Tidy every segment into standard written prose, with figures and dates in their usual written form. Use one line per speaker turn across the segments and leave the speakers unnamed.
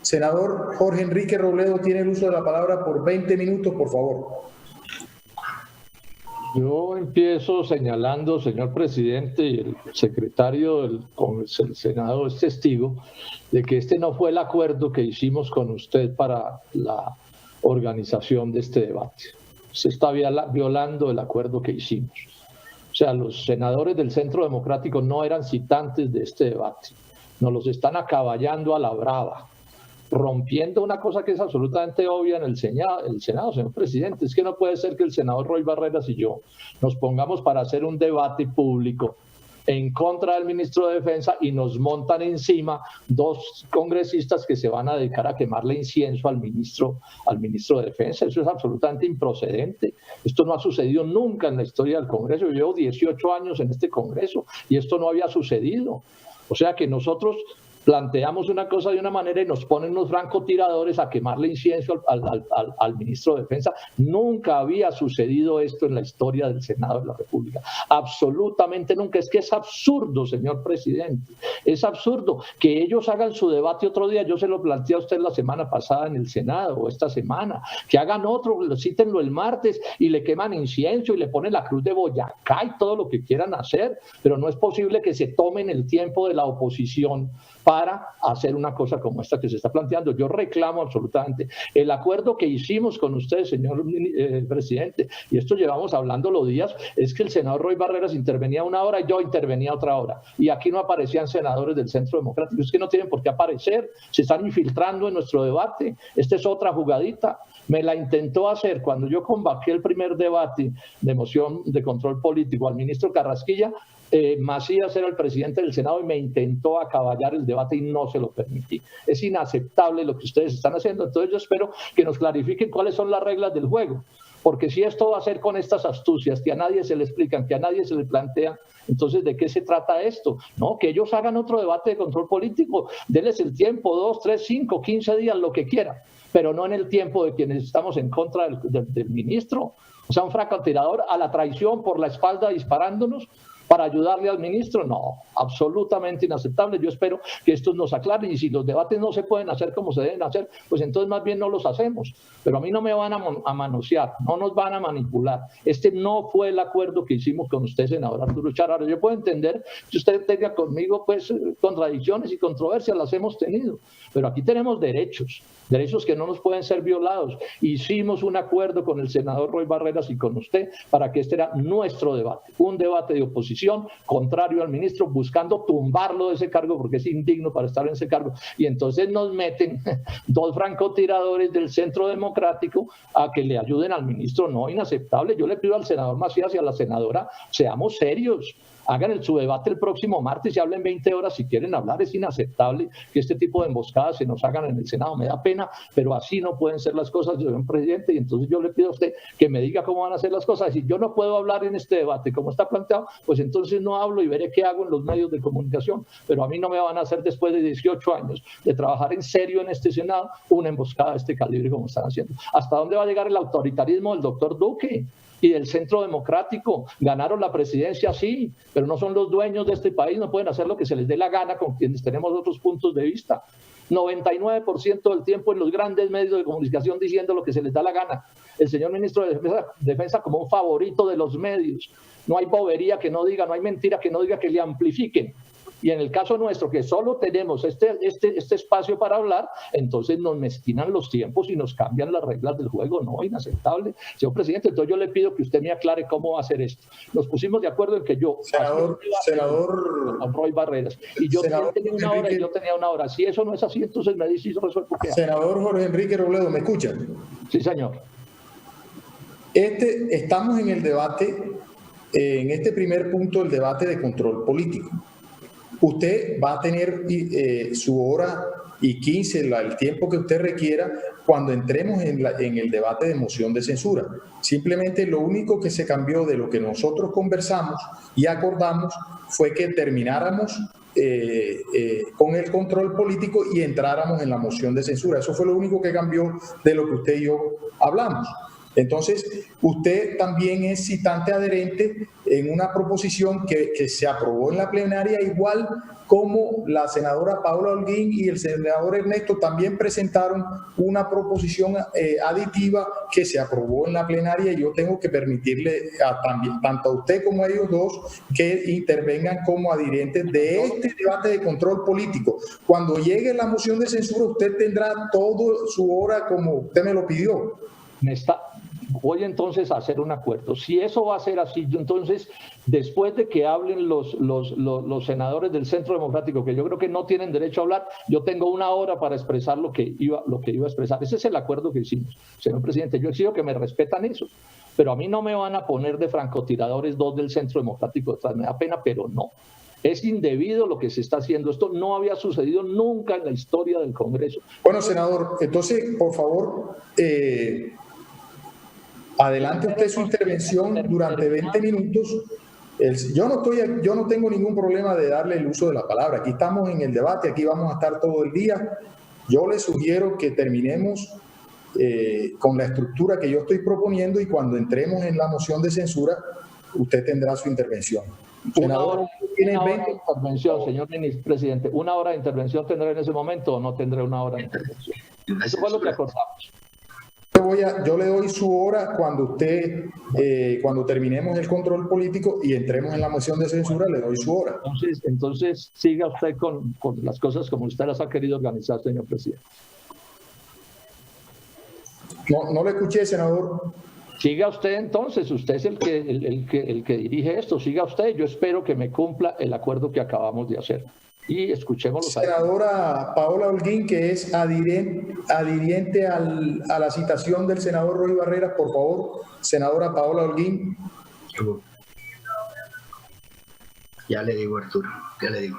Senador Jorge Enrique Robledo tiene el uso de la palabra por 20 minutos, por favor.
Yo empiezo señalando, señor presidente, y el secretario del Senado es testigo de que este no fue el acuerdo que hicimos con usted para la organización de este debate. Se está violando el acuerdo que hicimos. O sea, los senadores del Centro Democrático no eran citantes de este debate. Nos los están acaballando a la brava, rompiendo una cosa que es absolutamente obvia en el Senado, señor presidente. Es que no puede ser que el senador Roy Barreras y yo nos pongamos para hacer un debate público en contra del ministro de Defensa y nos montan encima dos congresistas que se van a dedicar a quemarle incienso al ministro de Defensa. Eso es absolutamente improcedente. Esto no ha sucedido nunca en la historia del Congreso. Yo llevo 18 años en este Congreso y esto no había sucedido. O sea que nosotros planteamos una cosa de una manera y nos ponen los francotiradores a quemarle incienso al ministro de Defensa. Nunca había sucedido esto en la historia del Senado de la República. Absolutamente nunca. Es que es absurdo, señor presidente. Es absurdo que ellos hagan su debate otro día. Yo se lo planteé a usted la semana pasada en el Senado o esta semana. Que hagan otro, cítenlo el martes y le queman incienso y le ponen la cruz de Boyacá y todo lo que quieran hacer. Pero no es posible que se tomen el tiempo de la oposición para hacer una cosa como esta que se está planteando. Yo reclamo absolutamente el acuerdo que hicimos con ustedes, señor presidente, y esto llevamos hablándolo días, es que el senador Roy Barreras intervenía 1 hora y yo intervenía otra hora, y aquí no aparecían senadores del Centro Democrático. Es que no tienen por qué aparecer, se están infiltrando en nuestro debate. Esta es otra jugadita. Me la intentó hacer cuando yo combatí el primer debate de moción de control político al ministro Carrasquilla. Macías era el presidente del Senado y me intentó acaballar el debate y no se lo permití. Es inaceptable lo que ustedes están haciendo. Entonces yo espero que nos clarifiquen cuáles son las reglas del juego, porque si esto va a ser con estas astucias que a nadie se le explican, que a nadie se le plantea, entonces ¿de qué se trata esto? No, que ellos hagan otro debate de control político, denles el tiempo, 2, 3, 5, 15 días, lo que quieran, pero no en el tiempo de quienes estamos en contra del ministro. O sea, un francotirador a la traición por la espalda disparándonos para ayudarle al ministro. No, absolutamente inaceptable. Yo espero que estos nos aclaren, y si los debates no se pueden hacer como se deben hacer, pues entonces más bien no los hacemos. Pero a mí no me van a manosear, no nos van a manipular. Este no fue el acuerdo que hicimos con usted, senador Arturo Char. Ahora, yo puedo entender que usted tenga conmigo pues contradicciones y controversias, las hemos tenido, pero aquí tenemos derechos que no nos pueden ser violados. Hicimos un acuerdo con el senador Roy Barreras y con usted para que este era nuestro debate, un debate de oposición contrario al ministro, buscando tumbarlo de ese cargo porque es indigno para estar en ese cargo. Y entonces nos meten dos francotiradores del Centro Democrático a que le ayuden al ministro. No, inaceptable. Yo le pido al senador Macías y a la senadora, seamos serios. Hagan su debate el próximo martes y hablen 20 horas si quieren hablar. Es inaceptable que este tipo de emboscadas se nos hagan en el Senado. Me da pena, pero así no pueden ser las cosas, señor presidente. Y entonces yo le pido a usted que me diga cómo van a ser las cosas. Si yo no puedo hablar en este debate como está planteado, pues entonces no hablo y veré qué hago en los medios de comunicación. Pero a mí no me van a hacer, después de 18 años de trabajar en serio en este Senado, una emboscada de este calibre como están haciendo. ¿Hasta dónde va a llegar el autoritarismo del doctor Duque y del Centro Democrático? Ganaron la presidencia, sí, pero no son los dueños de este país, no pueden hacer lo que se les dé la gana con quienes tenemos otros puntos de vista. 99% del tiempo en los grandes medios de comunicación diciendo lo que se les da la gana. El señor ministro de Defensa como un favorito de los medios. No hay bobería que no diga, no hay mentira que no diga, que le amplifiquen. Y en el caso nuestro, que solo tenemos este espacio para hablar, entonces nos mezquinan los tiempos y nos cambian las reglas del juego. No, inaceptable. Señor presidente, entonces yo le pido que usted me aclare cómo va a hacer esto. Nos pusimos de acuerdo en que yo...
Senador
Roy Barreras. Y yo tenía 1 hora y yo tenía 1 hora. Si eso no es así, entonces me dice y yo resuelvo qué hago.
Senador Jorge Enrique Robledo, ¿me escucha?
Sí, señor.
Estamos en el debate, en este primer punto del debate de control político. Usted va a tener su hora y 15, el tiempo que usted requiera cuando entremos en el debate de moción de censura. Simplemente lo único que se cambió de lo que nosotros conversamos y acordamos fue que termináramos con el control político y entráramos en la moción de censura. Eso fue lo único que cambió de lo que usted y yo hablamos. Entonces, usted también es citante adherente en una proposición que se aprobó en la plenaria, igual como la senadora Paula Holguín y el senador Ernesto también presentaron una proposición aditiva que se aprobó en la plenaria, y yo tengo que permitirle tanto a usted como a ellos dos que intervengan como adherentes de este debate de control político. Cuando llegue la moción de censura, usted tendrá toda su hora como usted me lo pidió.
Voy entonces a hacer un acuerdo. Si eso va a ser así, entonces, después de que hablen los senadores del Centro Democrático, que yo creo que no tienen derecho a hablar, yo tengo una hora para expresar lo que iba a expresar. Ese es el acuerdo que hicimos, señor presidente. Yo exijo que me respetan eso, pero a mí no me van a poner de francotiradores dos del Centro Democrático detrás. Me da pena, pero no. Es indebido lo que se está haciendo. Esto no había sucedido nunca en la historia del Congreso.
Bueno, senador, entonces, por favor, adelante usted su intervención durante 20 minutos. Yo no tengo ningún problema de darle el uso de la palabra. Aquí estamos en el debate, aquí vamos a estar todo el día. Yo le sugiero que terminemos con la estructura que yo estoy proponiendo, y cuando entremos en la moción de censura, usted tendrá su intervención.
Una hora de intervención, señor presidente. ¿Una hora de intervención tendré en ese momento o no tendré una hora de intervención? Eso fue lo que acordamos.
Yo le doy su hora cuando cuando terminemos el control político y entremos en la moción de censura, le doy su hora.
Entonces siga usted con las cosas como usted las ha querido organizar, señor presidente.
No le escuché, senador.
Siga usted entonces, usted es el que dirige esto, siga usted. Yo espero que me cumpla el acuerdo que acabamos de hacer. Y escuchémoslo.
Senadora Paola Holguín, que es adhiriente a la citación del senador Roy Barreras, por favor. Senadora Paola Holguín.
Ya le digo, Arturo, ya le digo.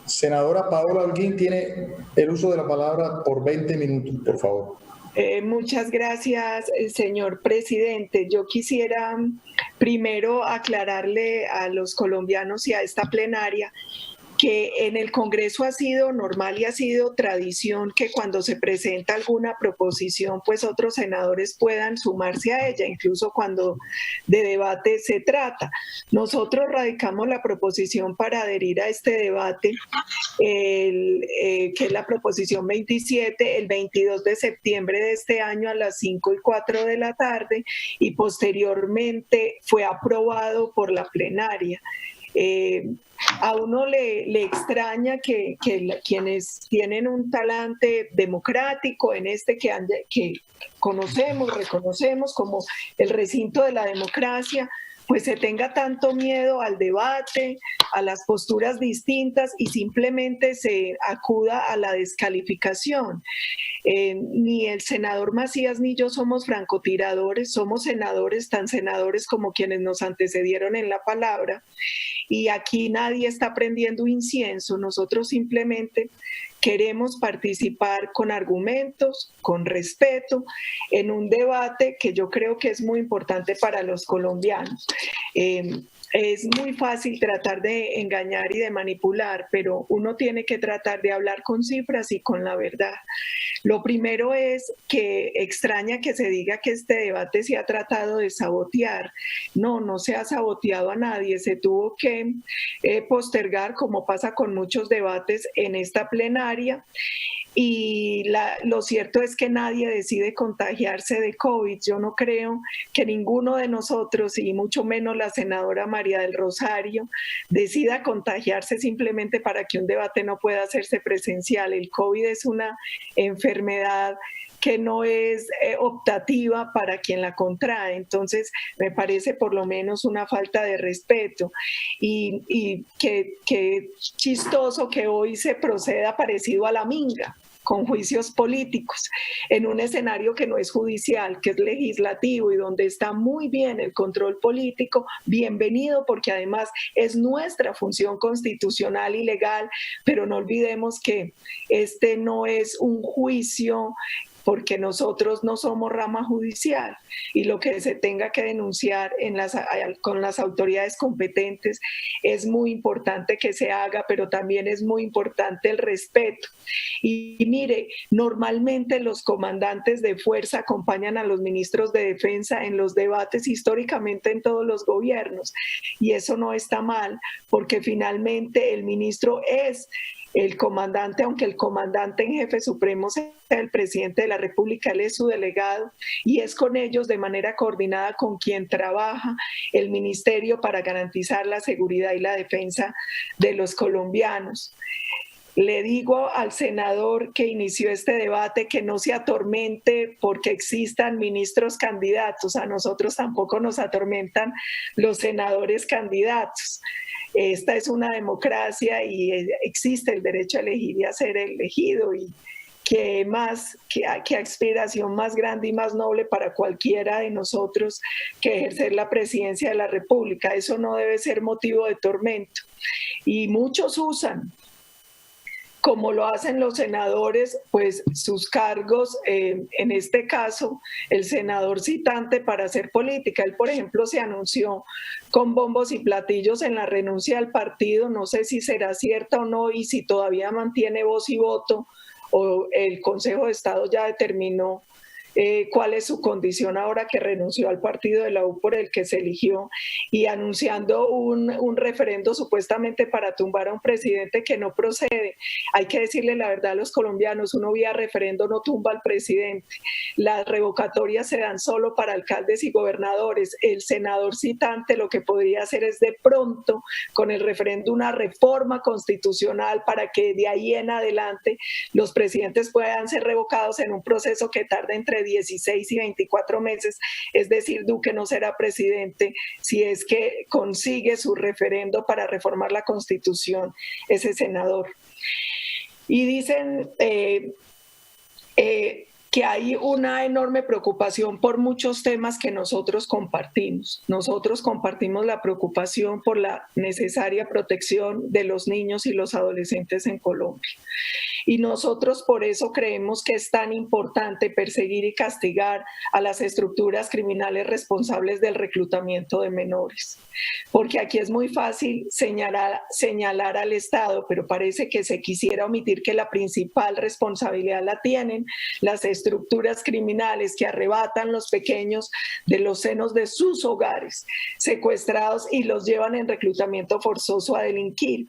Senadora Paola Holguín tiene el uso de la palabra por 20 minutos, por favor.
Muchas gracias, señor presidente. Yo quisiera primero aclararle a los colombianos y a esta plenaria que en el Congreso ha sido normal y ha sido tradición que cuando se presenta alguna proposición, pues otros senadores puedan sumarse a ella, incluso cuando de debate se trata. Nosotros radicamos la proposición para adherir a este debate, que es la proposición 27, el 22 de septiembre de este año a las 5:04 de la tarde, y posteriormente fue aprobado por la plenaria. A uno le extraña que quienes tienen un talante democrático en que reconocemos como el recinto de la democracia, pues se tenga tanto miedo al debate, a las posturas distintas, y simplemente se acuda a la descalificación. Ni el senador Macías ni yo somos francotiradores, somos senadores, tan senadores como quienes nos antecedieron en la palabra, y aquí nadie está prendiendo incienso. Nosotros simplemente queremos participar con argumentos, con respeto, en un debate que yo creo que es muy importante para los colombianos. Es muy fácil tratar de engañar y de manipular, pero uno tiene que tratar de hablar con cifras y con la verdad. Lo primero es que extraña que se diga que este debate se ha tratado de sabotear. No se ha saboteado a nadie, se tuvo que postergar, como pasa con muchos debates en esta plenaria. Y lo cierto es que nadie decide contagiarse de COVID. Yo no creo que ninguno de nosotros, y mucho menos la senadora María del Rosario, decida contagiarse simplemente para que un debate no pueda hacerse presencial. El COVID es una enfermedad que no es optativa para quien la contrae. Entonces, me parece por lo menos una falta de respeto. Y qué chistoso que hoy se proceda parecido a la minga, con juicios políticos, en un escenario que no es judicial, que es legislativo, y donde está muy bien el control político. Bienvenido, porque además es nuestra función constitucional y legal, pero no olvidemos que este no es un juicio porque nosotros no somos rama judicial y lo que se tenga que denunciar con las autoridades competentes es muy importante que se haga, pero también es muy importante el respeto. Y mire, normalmente los comandantes de fuerza acompañan a los ministros de defensa en los debates históricamente en todos los gobiernos, y eso no está mal, porque finalmente el ministro es el comandante, aunque el comandante en jefe supremo sea el presidente de la República, él es su delegado y es con ellos de manera coordinada con quien trabaja el ministerio para garantizar la seguridad y la defensa de los colombianos. Le digo al senador que inició este debate que no se atormente porque existan ministros candidatos. A nosotros tampoco nos atormentan los senadores candidatos. Esta es una democracia y existe el derecho a elegir y a ser elegido, y qué aspiración más grande y más noble para cualquiera de nosotros que ejercer la presidencia de la República. Eso no debe ser motivo de tormento. Y muchos usan, como lo hacen los senadores, pues sus cargos, en este caso, el senador citante para hacer política. Él, por ejemplo, se anunció con bombos y platillos en la renuncia al partido, no sé si será cierta o no y si todavía mantiene voz y voto o el Consejo de Estado ya determinó cuál es su condición ahora que renunció al partido de la U por el que se eligió, y anunciando un referendo supuestamente para tumbar a un presidente que no procede. Hay que decirle la verdad a los colombianos, uno vía referendo no tumba al presidente. Las revocatorias se dan solo para alcaldes y gobernadores. El senador citante lo que podría hacer es de pronto con el referendo una reforma constitucional para que de ahí en adelante los presidentes puedan ser revocados en un proceso que tarde entre 16 y 24 meses, es decir, Duque no será presidente si es que consigue su referendo para reformar la Constitución, ese senador. Y dicen que hay una enorme preocupación por muchos temas que nosotros compartimos. Nosotros compartimos la preocupación por la necesaria protección de los niños y los adolescentes en Colombia. Y nosotros por eso creemos que es tan importante perseguir y castigar a las estructuras criminales responsables del reclutamiento de menores. Porque aquí es muy fácil señalar al Estado, pero parece que se quisiera omitir que la principal responsabilidad la tienen las estructuras criminales que arrebatan los pequeños de los senos de sus hogares, secuestrados, y los llevan en reclutamiento forzoso a delinquir.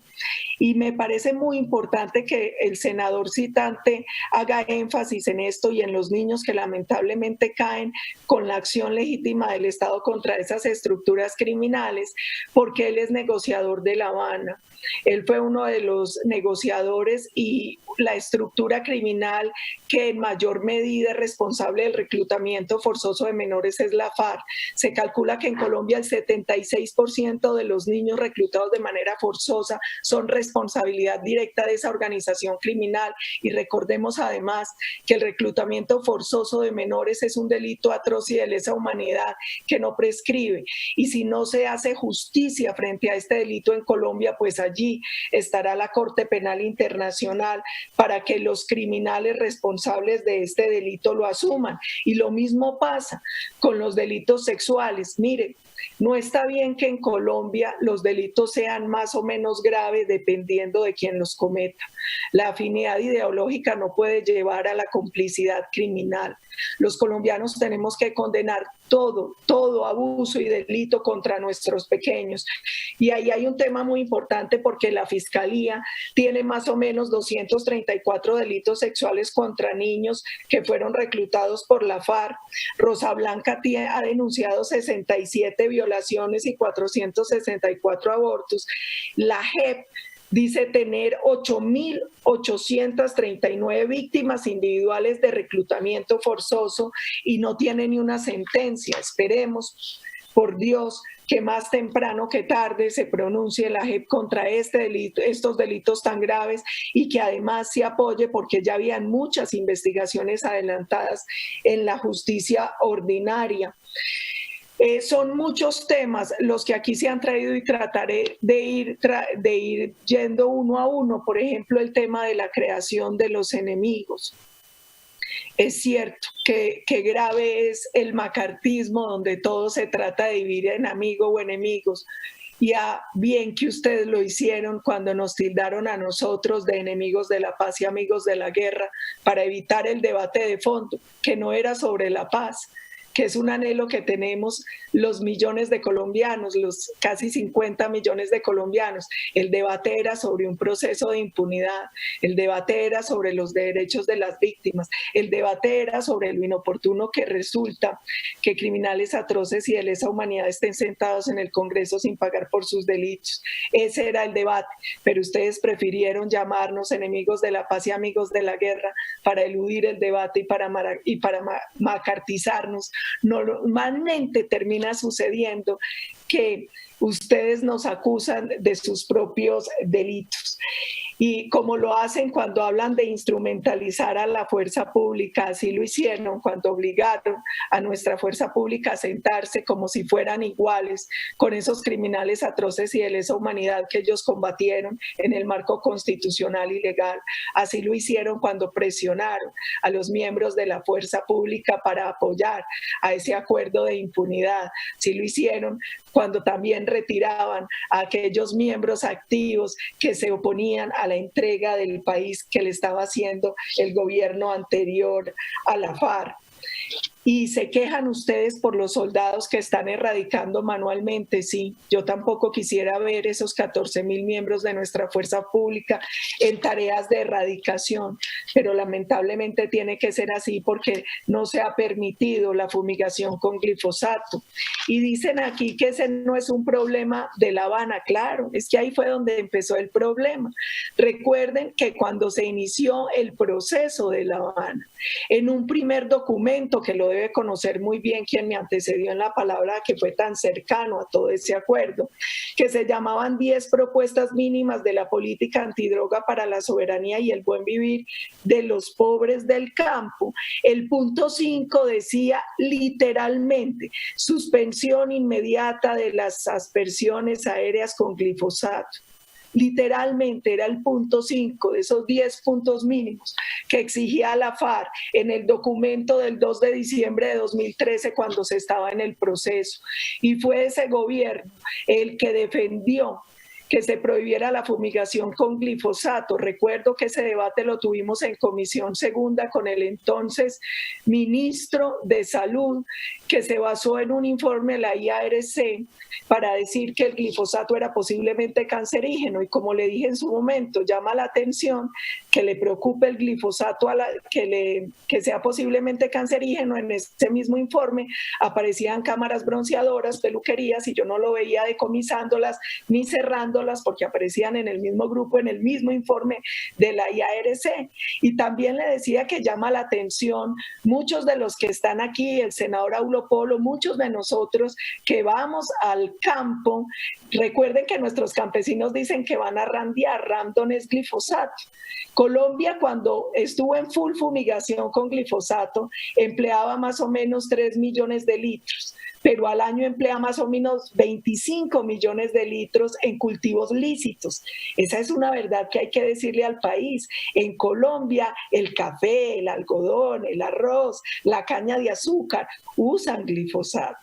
Y me parece muy importante que el senador citante haga énfasis en esto y en los niños que lamentablemente caen con la acción legítima del Estado contra esas estructuras criminales, porque él es negociador de La Habana. Él fue uno de los negociadores, y la estructura criminal que en mayor medida es responsable del reclutamiento forzoso de menores es la FARC. Se calcula que en Colombia el 76% de los niños reclutados de manera forzosa son responsabilidad directa de esa organización criminal, y recordemos además que el reclutamiento forzoso de menores es un delito atroz y de lesa humanidad que no prescribe, y si no se hace justicia frente a este delito en Colombia, pues allí estará la Corte Penal Internacional para que los criminales responsables de este delito lo asuman. Y lo mismo pasa con los delitos sexuales. Mire, no está bien que en Colombia los delitos sean más o menos graves dependiendo de quién los cometa. La afinidad ideológica no puede llevar a la complicidad criminal. Los colombianos tenemos que condenar todo abuso y delito contra nuestros pequeños. Y ahí hay un tema muy importante, porque la Fiscalía tiene más o menos 234 delitos sexuales contra niños que fueron reclutados por la FARC. Rosa Blanca ha denunciado 67 violaciones y 464 abortos. La JEP dice tener 8.839 víctimas individuales de reclutamiento forzoso y no tiene ni una sentencia. Esperemos, por Dios, que más temprano que tarde se pronuncie la JEP contra estos delitos tan graves, y que además se apoye, porque ya habían muchas investigaciones adelantadas en la justicia ordinaria. Son muchos temas los que aquí se han traído y trataré de ir yendo uno a uno. Por ejemplo, el tema de la creación de los enemigos. Es cierto que grave es el macartismo, donde todo se trata de dividir en amigos o enemigos. Y bien que ustedes lo hicieron cuando nos tildaron a nosotros de enemigos de la paz y amigos de la guerra para evitar el debate de fondo, que no era sobre la paz, que es un anhelo que tenemos los millones de colombianos, los casi 50 millones de colombianos. El debate era sobre un proceso de impunidad, el debate era sobre los derechos de las víctimas, el debate era sobre lo inoportuno que resulta que criminales atroces y de lesa humanidad estén sentados en el Congreso sin pagar por sus delitos. Ese era el debate, pero ustedes prefirieron llamarnos enemigos de la paz y amigos de la guerra para eludir el debate y para macartizarnos. Normalmente termina sucediendo que ustedes nos acusan de sus propios delitos. Y como lo hacen cuando hablan de instrumentalizar a la fuerza pública, así lo hicieron cuando obligaron a nuestra fuerza pública a sentarse como si fueran iguales con esos criminales atroces y de lesa humanidad que ellos combatieron en el marco constitucional y legal. Así lo hicieron cuando presionaron a los miembros de la fuerza pública para apoyar a ese acuerdo de impunidad. Así lo hicieron cuando también retiraban a aquellos miembros activos que se oponían a la entrega del país que le estaba haciendo el gobierno anterior a la FARC. Y se quejan ustedes por los soldados que están erradicando manualmente. Sí, yo tampoco quisiera ver esos 14.000 miembros de nuestra fuerza pública en tareas de erradicación, pero lamentablemente tiene que ser así porque no se ha permitido la fumigación con glifosato. Y dicen aquí que ese no es un problema de La Habana. Claro, es que ahí fue donde empezó el problema. Recuerden que cuando se inició el proceso de La Habana, en un primer documento que lo debe conocer muy bien quien me antecedió en la palabra, que fue tan cercano a todo ese acuerdo, que se llamaban 10 propuestas mínimas de la política antidroga para la soberanía y el buen vivir de los pobres del campo. El punto 5 decía literalmente suspensión inmediata de las aspersiones aéreas con glifosato. Literalmente era el punto 5 de esos 10 puntos mínimos que exigía la FARC en el documento del 2 de diciembre de 2013 cuando se estaba en el proceso. Y fue ese gobierno el que defendió que se prohibiera la fumigación con glifosato. Recuerdo que ese debate lo tuvimos en Comisión Segunda con el entonces ministro de Salud, que se basó en un informe de la IARC para decir que el glifosato era posiblemente cancerígeno. Y como le dije en su momento, llama la atención que le preocupe el glifosato que sea posiblemente cancerígeno. En ese mismo informe aparecían cámaras bronceadoras, peluquerías, y yo no lo veía decomisándolas ni cerrándolas porque aparecían en el mismo grupo, en el mismo informe de la IARC. Y también le decía que llama la atención, muchos de los que están aquí, el senador Aulo Polo, muchos de nosotros que vamos al campo, recuerden que nuestros campesinos dicen que van a randear, randon es glifosato. Colombia, cuando estuvo en full fumigación con glifosato, empleaba más o menos 3 millones de litros, pero al año emplea más o menos 25 millones de litros en cultivos lícitos. Esa es una verdad que hay que decirle al país. En Colombia, el café, el algodón, el arroz, la caña de azúcar usan glifosato.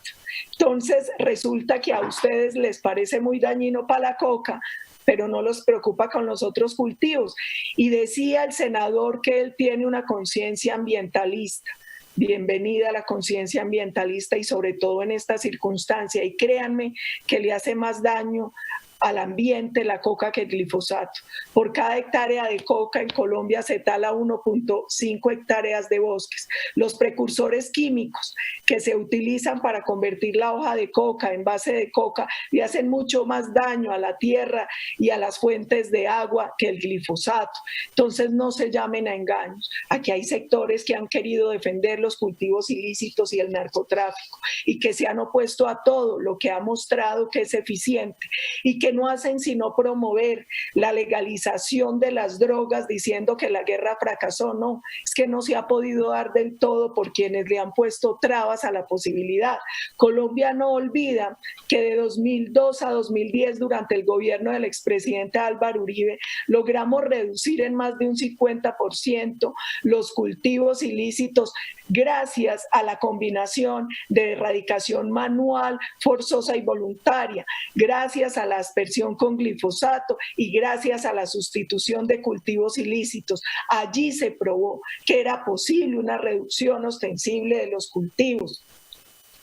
Entonces, resulta que a ustedes les parece muy dañino para la coca, pero no los preocupa con los otros cultivos. Y decía el senador que él tiene una conciencia ambientalista. Bienvenida a la conciencia ambientalista y sobre todo en esta circunstancia. Y créanme que le hace más daño al ambiente la coca que el glifosato. Por cada hectárea de coca en Colombia se tala 1.5 hectáreas de bosques. Los precursores químicos que se utilizan para convertir la hoja de coca en base de coca le hacen mucho más daño a la tierra y a las fuentes de agua que el glifosato. Entonces no se llamen a engaños. Aquí hay sectores que han querido defender los cultivos ilícitos y el narcotráfico y que se han opuesto a todo lo que ha mostrado que es eficiente y que que no hacen sino promover la legalización de las drogas diciendo que la guerra fracasó. No, es que no se ha podido dar del todo por quienes le han puesto trabas a la posibilidad. Colombia no olvida que de 2002 a 2010, durante el gobierno del expresidente Álvaro Uribe, logramos reducir en más de un 50% los cultivos ilícitos gracias a la combinación de erradicación manual, forzosa y voluntaria, gracias a la aspersión con glifosato y gracias a la sustitución de cultivos ilícitos. Allí se probó que era posible una reducción ostensible de los cultivos.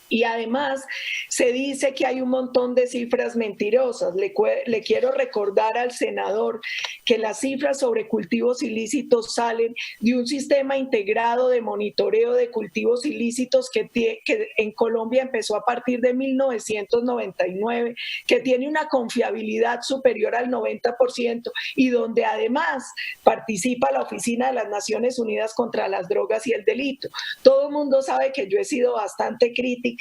Y además se dice que hay un montón de cifras mentirosas. Le quiero recordar al senador que las cifras sobre cultivos ilícitos salen de un sistema integrado de monitoreo de cultivos ilícitos que en Colombia empezó a partir de 1999, que tiene una confiabilidad superior al 90% y donde además participa la Oficina de las Naciones Unidas contra las Drogas y el Delito. Todo el mundo sabe que yo he sido bastante crítica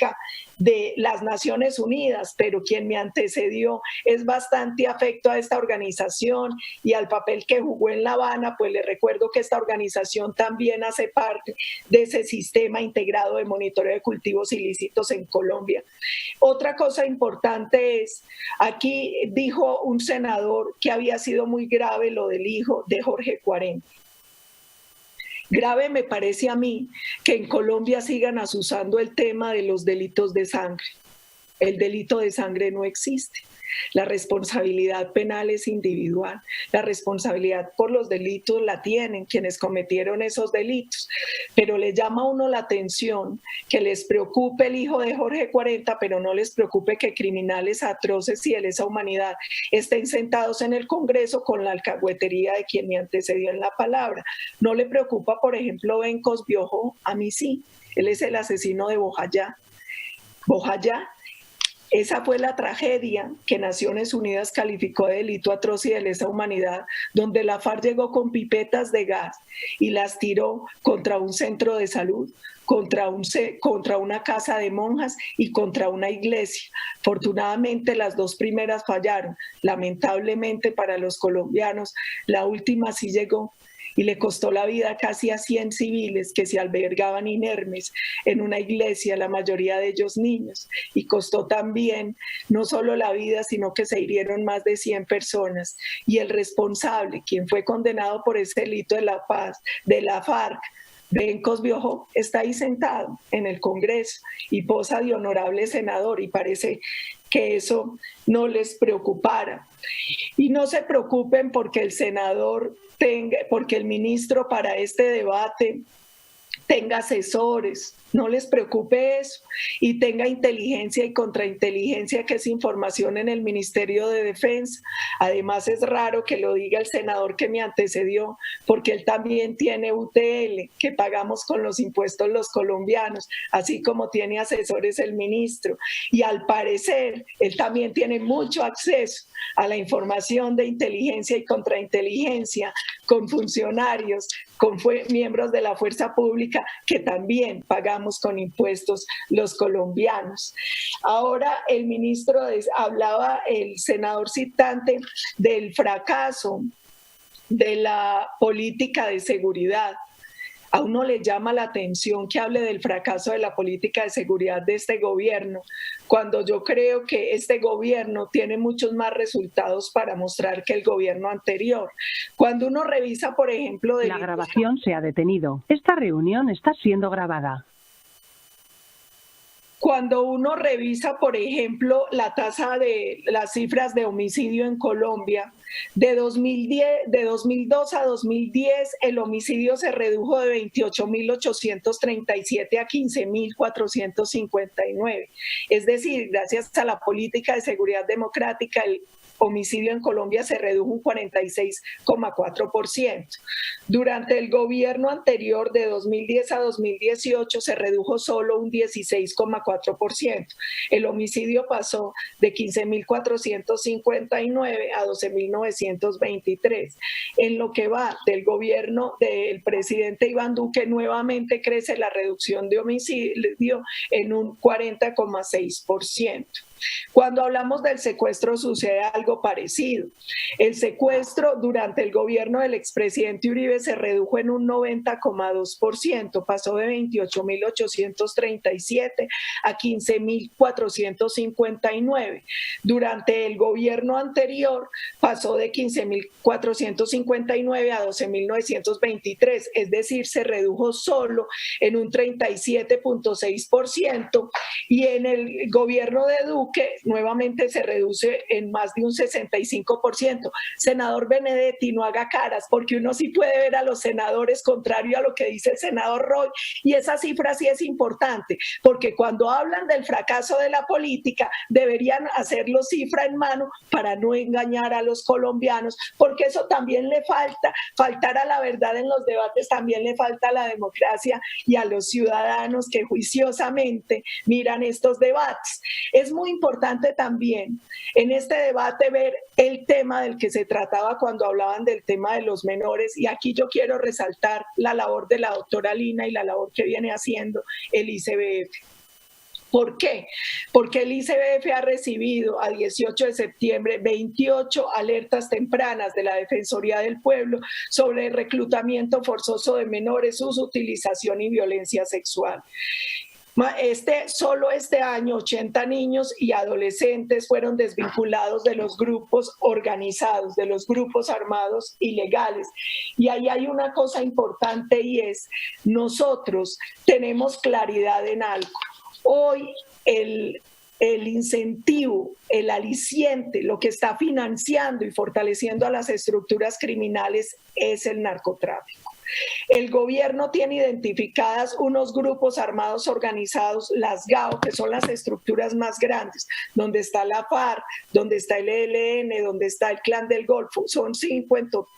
de las Naciones Unidas, pero quien me antecedió es bastante afecto a esta organización y al papel que jugó en La Habana, pues le recuerdo que esta organización también hace parte de ese sistema integrado de monitoreo de cultivos ilícitos en Colombia. Otra cosa importante es, aquí dijo un senador que había sido muy grave lo del hijo de Jorge 40. Grave me parece a mí que en Colombia sigan asusando el tema de los delitos de sangre. El delito de sangre no existe. La responsabilidad penal es individual. La responsabilidad por los delitos la tienen quienes cometieron esos delitos. Pero le llama a uno la atención que les preocupe el hijo de Jorge 40, pero no les preocupe que criminales atroces y de lesa humanidad estén sentados en el Congreso con la alcahuetería de quien me antecedió en la palabra. No le preocupa, por ejemplo, Bencos Biojó, a mí sí. Él es el asesino de Bojayá. Bojayá. Esa fue la tragedia que Naciones Unidas calificó de delito atroz y de lesa humanidad, donde la FARC llegó con pipetas de gas y las tiró contra un centro de salud, contra una casa de monjas y contra una iglesia. Afortunadamente las dos primeras fallaron. Lamentablemente para los colombianos, la última sí llegó y le costó la vida casi a 100 civiles que se albergaban inermes en una iglesia, la mayoría de ellos niños, y costó también no solo la vida, sino que se hirieron más de 100 personas. Y el responsable, quien fue condenado por ese delito de la paz, de la FARC, Bencos Biojó, está ahí sentado en el Congreso y posa de honorable senador, y parece que eso no les preocupara. Y no se preocupen porque el senador porque el ministro para este debate tenga asesores, no les preocupe eso, y tenga inteligencia y contrainteligencia, que es información en el Ministerio de Defensa. Además es raro que lo diga el senador que me antecedió, porque él también tiene UTL, que pagamos con los impuestos los colombianos, así como tiene asesores el ministro, y al parecer él también tiene mucho acceso a la información de inteligencia y contrainteligencia con funcionarios, con miembros de la fuerza pública que también pagamos con impuestos los colombianos. Ahora el ministro hablaba, el senador citante, del fracaso de la política de seguridad. A uno le llama la atención que hable del fracaso de la política de seguridad de este gobierno, cuando yo creo que este gobierno tiene muchos más resultados para mostrar que el gobierno anterior. Cuando uno revisa, por ejemplo...
La grabación se ha detenido. Esta reunión está siendo grabada.
Cuando uno revisa, por ejemplo, la tasa de las cifras de homicidio en Colombia, de 2002 a 2010, el homicidio se redujo de 28.837 a 15.459. Es decir, gracias a la política de seguridad democrática, el homicidio en Colombia se redujo un 46,4%. Durante el gobierno anterior, de 2010 a 2018, se redujo solo un 16,4%. El homicidio pasó de 15.459 a 12.923. En lo que va del gobierno del presidente Iván Duque, nuevamente crece la reducción de homicidio en un 40,6%. Cuando hablamos del secuestro sucede algo parecido. El secuestro durante el gobierno del expresidente Uribe se redujo en un 90,2%, pasó de 28.837 a 15.459. Durante el gobierno anterior pasó de 15.459 a 12.923, es decir, se redujo solo en un 37,6%, y en el gobierno de Duque nuevamente se reduce en más de un 65%. Senador Benedetti, no haga caras, porque uno sí puede ver a los senadores contrario a lo que dice el senador Roy, y esa cifra sí es importante, porque cuando hablan del fracaso de la política deberían hacerlo cifra en mano para no engañar a los colombianos, porque eso también le faltar a la verdad en los debates, también le falta a la democracia y a los ciudadanos que juiciosamente miran estos debates. Es muy importante también en este debate ver el tema del que se trataba cuando hablaban del tema de los menores, y aquí yo quiero resaltar la labor de la doctora Lina y la labor que viene haciendo el ICBF. ¿Por qué? Porque el ICBF ha recibido a 18 de septiembre 28 alertas tempranas de la Defensoría del Pueblo sobre el reclutamiento forzoso de menores, su utilización y violencia sexual. Solo este año 80 niños y adolescentes fueron desvinculados de los grupos organizados, de los grupos armados ilegales. Y ahí hay una cosa importante, y es: nosotros tenemos claridad en algo. Hoy el incentivo, el aliciente, lo que está financiando y fortaleciendo a las estructuras criminales es el narcotráfico. El gobierno tiene identificadas unos grupos armados organizados, las GAO, que son las estructuras más grandes, donde está la FARC, donde está el ELN, donde está el Clan del Golfo, son 5 en total.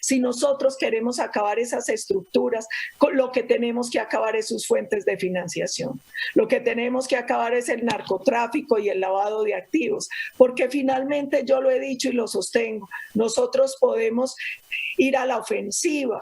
Si nosotros queremos acabar esas estructuras, lo que tenemos que acabar es sus fuentes de financiación. Lo que tenemos que acabar es el narcotráfico y el lavado de activos, porque finalmente, yo lo he dicho y lo sostengo, nosotros podemos ir a la ofensiva,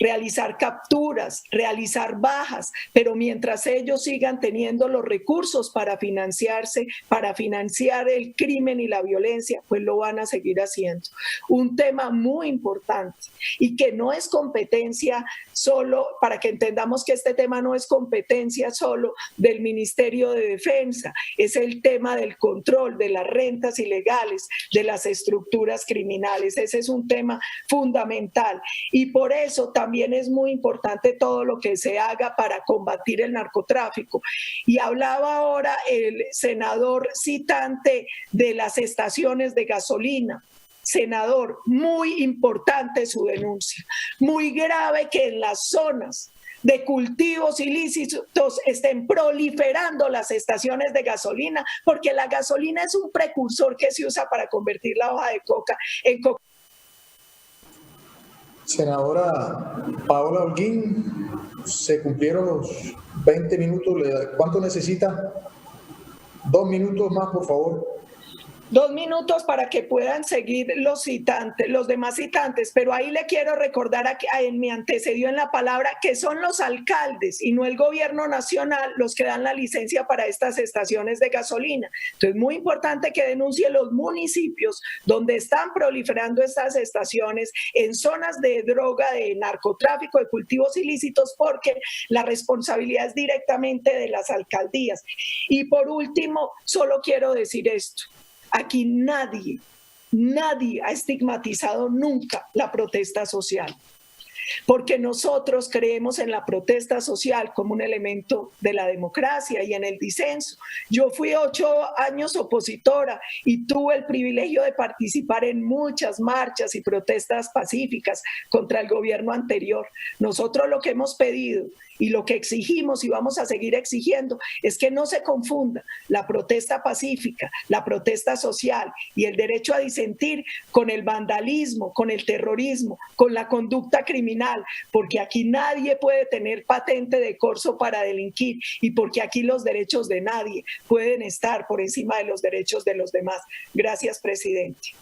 realizar capturas, realizar bajas, pero mientras ellos sigan teniendo los recursos para financiarse, para financiar el crimen y la violencia, pues lo van a seguir haciendo. Un tema muy importante y que no es competencia solo, para que entendamos que este tema no es competencia solo del Ministerio de Defensa, es el tema del control de las rentas ilegales, de las estructuras criminales. Ese es un tema fundamental, y por eso también es muy importante todo lo que se haga para combatir el narcotráfico. Y hablaba ahora el senador citante de las estaciones de gasolina. Senador, muy importante su denuncia, muy grave que en las zonas de cultivos ilícitos estén proliferando las estaciones de gasolina, porque la gasolina es un precursor que se usa para convertir la hoja de coca en coca.
Senadora Paola Holguín, se cumplieron los 20 minutos. ¿Cuánto necesita? 2 minutos más, por favor.
2 minutos para que puedan seguir los citantes, los demás citantes, pero ahí le quiero recordar a quien me antecedió en la palabra que son los alcaldes y no el gobierno nacional los que dan la licencia para estas estaciones de gasolina. Entonces, muy importante que denuncie los municipios donde están proliferando estas estaciones en zonas de droga, de narcotráfico, de cultivos ilícitos, porque la responsabilidad es directamente de las alcaldías. Y por último, solo quiero decir esto. Aquí nadie ha estigmatizado nunca la protesta social, porque nosotros creemos en la protesta social como un elemento de la democracia y en el disenso. Yo fui 8 años opositora y tuve el privilegio de participar en muchas marchas y protestas pacíficas contra el gobierno anterior. Nosotros lo que hemos pedido y lo que exigimos y vamos a seguir exigiendo es que no se confunda la protesta pacífica, la protesta social y el derecho a disentir con el vandalismo, con el terrorismo, con la conducta criminal, porque aquí nadie puede tener patente de corso para delinquir y porque aquí los derechos de nadie pueden estar por encima de los derechos de los demás. Gracias, presidente.